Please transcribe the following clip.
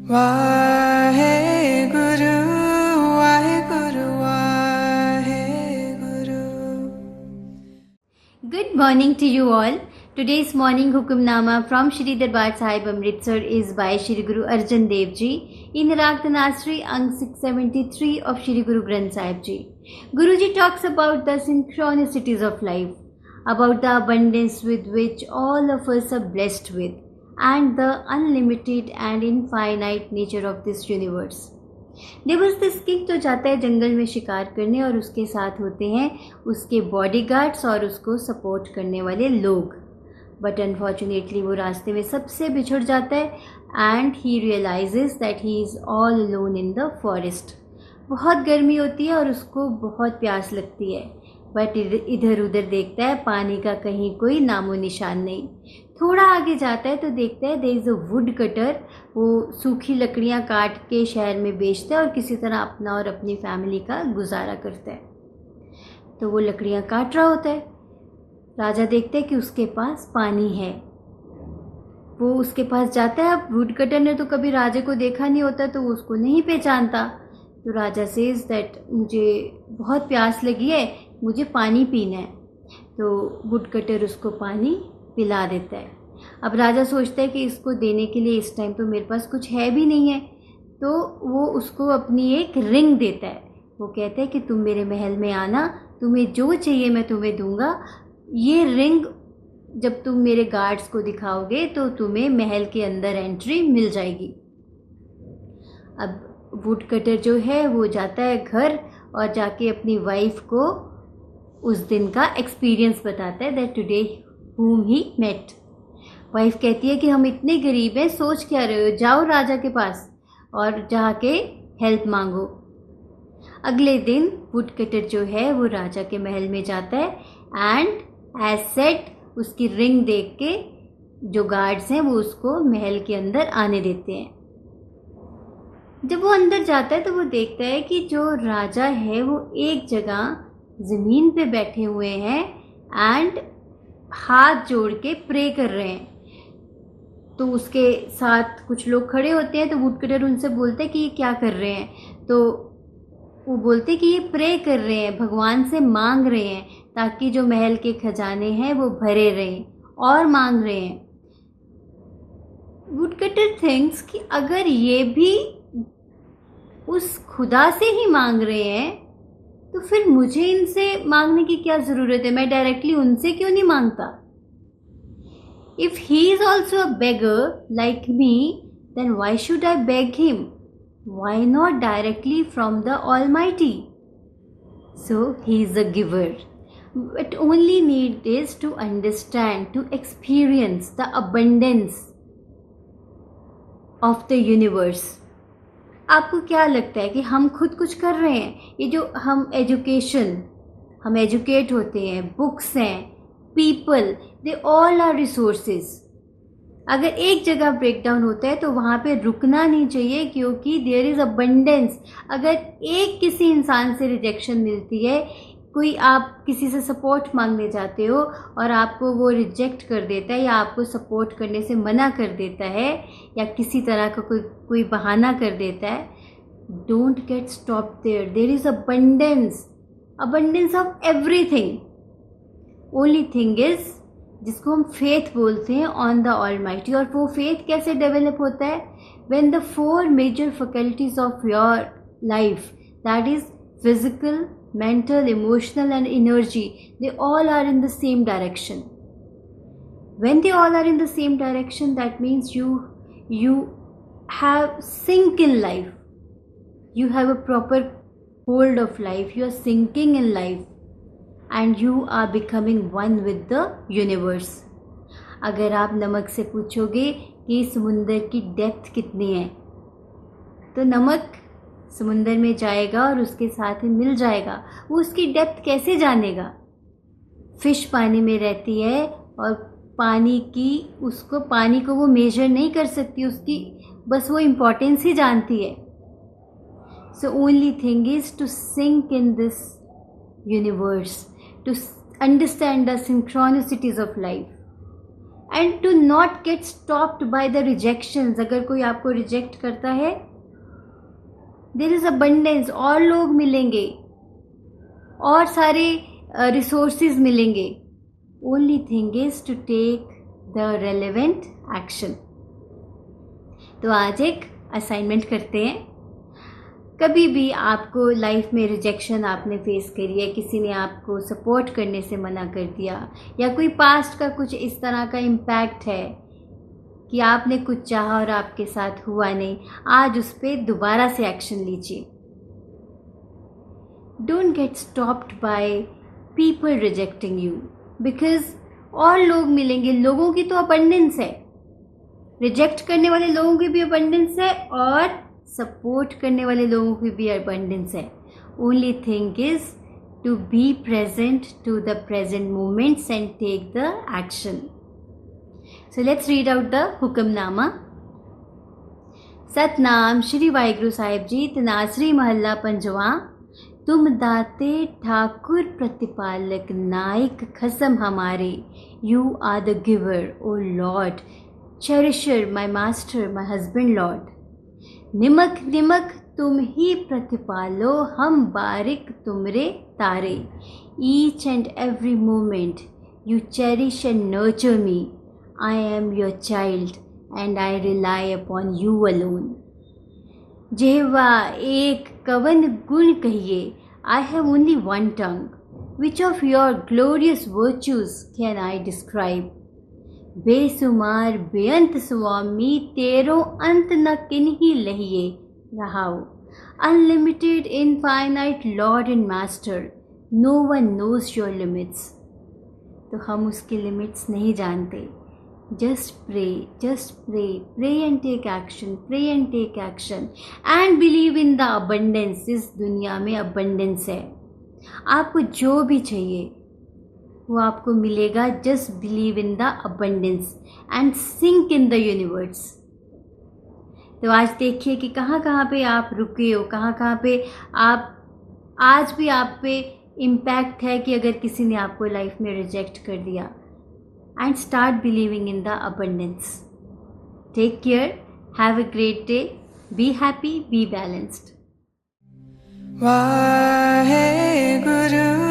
Waheguru Waheguru Waheguru. Good morning to you all. Today's morning Hukamnama from Shri Darbar Sahib Amritsar is by Shri Guru Arjan Dev Ji in Rag Tanasri Ang 673 of Shri Guru Granth Sahib Ji. Guruji talks about the synchronicities of life, about the abundance with which all of us are blessed with, and the unlimited and infinite nature of this universe. There was this king जो जाता है जंगल में शिकार करने और उसके साथ होते हैं उसके बॉडीगार्ड्स और उसको सपोर्ट करने वाले लोग. बट अनफॉर्चुनेटली वो रास्ते में सबसे बिछड़ जाता है and he realises that he is all alone in the forest. बहुत गर्मी होती है और उसको बहुत प्यास लगती है, बट इधर उधर देखता है पानी का कहीं कोई नामो निशान नहीं. थोड़ा आगे जाता है तो देखता है there is a wood cutter. वो सूखी लकड़ियाँ काट के शहर में बेचता है और किसी तरह अपना और अपनी फैमिली का गुजारा करता है. तो वो लकड़ियाँ काट रहा होता है. राजा देखता है कि उसके पास पानी है. वो उसके पास जाता है. अब वुड कटर ने तो कभी राजा को देखा नहीं होता तो वो उसको नहीं पहचानता. तो राजा सेज दैट मुझे बहुत प्यास लगी है, मुझे पानी पीना है. तो वुड कटर उसको पानी पिला देता है. अब राजा सोचता है कि इसको देने के लिए इस टाइम तो मेरे पास कुछ है भी नहीं है, तो वो उसको अपनी एक रिंग देता है. वो कहता है कि तुम मेरे महल में आना, तुम्हें जो चाहिए मैं तुम्हें दूंगा. ये रिंग जब तुम मेरे गार्ड्स को दिखाओगे तो तुम्हें महल के अंदर एंट्री मिल जाएगी. अब वुड कटर जो है वो जाता है घर और जाके अपनी वाइफ को उस दिन का एक्सपीरियंस बताता है that today whom he met. Wife कहती है कि हम इतने गरीब हैं, सोच क्या रहे हो, जाओ राजा के पास और जाके हेल्प मांगो. अगले दिन वुड कटर जो है वो राजा के महल में जाता है एंड एज सेट उसकी रिंग देख के जो गार्ड्स हैं वो उसको महल के अंदर आने देते हैं. जब वो अंदर जाता है तो वो देखता है कि जो राजा है वो एक जगह ज़मीन पे बैठे हुए हैं एंड हाथ जोड़ के प्रे कर रहे हैं. तो उसके साथ कुछ लोग खड़े होते हैं. तो वुड कटर उनसे बोलते हैं कि ये क्या कर रहे हैं. तो वो बोलते हैं कि ये प्रे कर रहे हैं, भगवान से मांग रहे हैं ताकि जो महल के खजाने हैं वो भरे रहें, और मांग रहे हैं. वुड कटर थिंक्स कि अगर ये भी उस खुदा से ही मांग रहे हैं तो फिर मुझे इनसे मांगने की क्या ज़रूरत है, मैं डायरेक्टली उनसे क्यों नहीं मांगता. If he is also a beggar like me then why should I beg him. Why not directly from the almighty. So he is a giver. But only need is to understand, to experience the abundance of the universe. आपको क्या लगता है कि हम खुद कुछ कर रहे हैं? ये जो हम एजुकेट होते हैं, बुक्स हैं, people, they all are resources. अगर एक जगह ब्रेक डाउन होता है तो वहाँ पे रुकना नहीं चाहिए क्योंकि देयर इज़ अबंडेंस. अगर एक किसी इंसान से रिजेक्शन मिलती है, कोई आप किसी से सपोर्ट मांगने जाते हो और आपको वो रिजेक्ट कर देता है या आपको सपोर्ट करने से मना कर देता है या किसी तरह का कोई बहाना कर देता है, don't get stop there. There is abundance of everything. Only thing is जिसको हम फेथ बोलते हैं ऑन द ऑलमाइटी. और वो फेथ कैसे डेवलप होता है? When the 4 major faculties of your life, that is physical, mental, emotional and energy, they all are in the same direction. When they all are in the same direction, that means you have sink in life, you have a proper hold of life, you are sinking in life and you are becoming one with the universe. अगर आप नमक से पूछोगे कि समुंदर की depth कितनी है तो नमक समुंदर में जाएगा और उसके साथ ही मिल जाएगा. वो उसकी डेप्थ कैसे जानेगा? फिश पानी में रहती है और पानी को वो मेजर नहीं कर सकती, उसकी बस वो इम्पोर्टेंस ही जानती है. So only thing is to sync in this universe, to understand the synchronicities of life. And to not get stopped by the rejections. अगर कोई आपको रिजेक्ट करता है, देयर इज अबंडेंस, और लोग मिलेंगे, और सारे रिसोर्सेज मिलेंगे. Only thing is to take the relevant action. तो आज एक असाइनमेंट करते हैं. कभी भी आपको लाइफ में रिजेक्शन आपने फेस करी है, किसी ने आपको सपोर्ट करने से मना कर दिया, या कोई पास्ट का कुछ इस तरह का इम्पैक्ट है कि आपने कुछ चाहा और आपके साथ हुआ नहीं, आज उस पर दोबारा से एक्शन लीजिए. Don't get stopped by people rejecting you, because और लोग मिलेंगे. लोगों की तो अबंडेंस है, रिजेक्ट करने वाले लोगों की भी अबंडेंस है और सपोर्ट करने वाले लोगों की भी अबंडेंस है. Only thing is to be present to the present moments and take the action. So let's read out the Hukamnama. Satnam Shri Waheguru Sahib ji. तनासरी महला पंजवा. तुम दाते ठाकुर प्रतिपालक नायक खसम हमारे. You are the giver O lord, cherisher my master my husband lord. निमक निमक तुम ही प्रतिपालो, हम बारिक तुमरे तारे. Each and every moment you cherish and nurture me. I am your child and I rely upon you alone. जेहवा एक कवन गुण कहिए. I have only one tongue. Which of your glorious virtues can I describe. बेसुमार बेअंत स्वामी, तेरो अंत न किन्हीं लहिए रहाओ. Unlimited infinite lord and master, no one knows your limits. तो हम उसके लिमिट्स नहीं जानते. Just pray, pray and take action, pray and take action and believe in the abundance. इस दुनिया में अबंडेंस है. आपको जो भी चाहिए वो आपको मिलेगा. Just believe in the abundance and sync in the universe. तो आज देखिए कि कहाँ कहाँ पे आप रुके हो, कहाँ कहाँ पे आप आज भी आप पे इम्पैक्ट है कि अगर किसी ने आपको लाइफ में रिजेक्ट कर दिया. And start believing in the abundance. Take care, have a great day, be happy, be balanced. Wahe Guru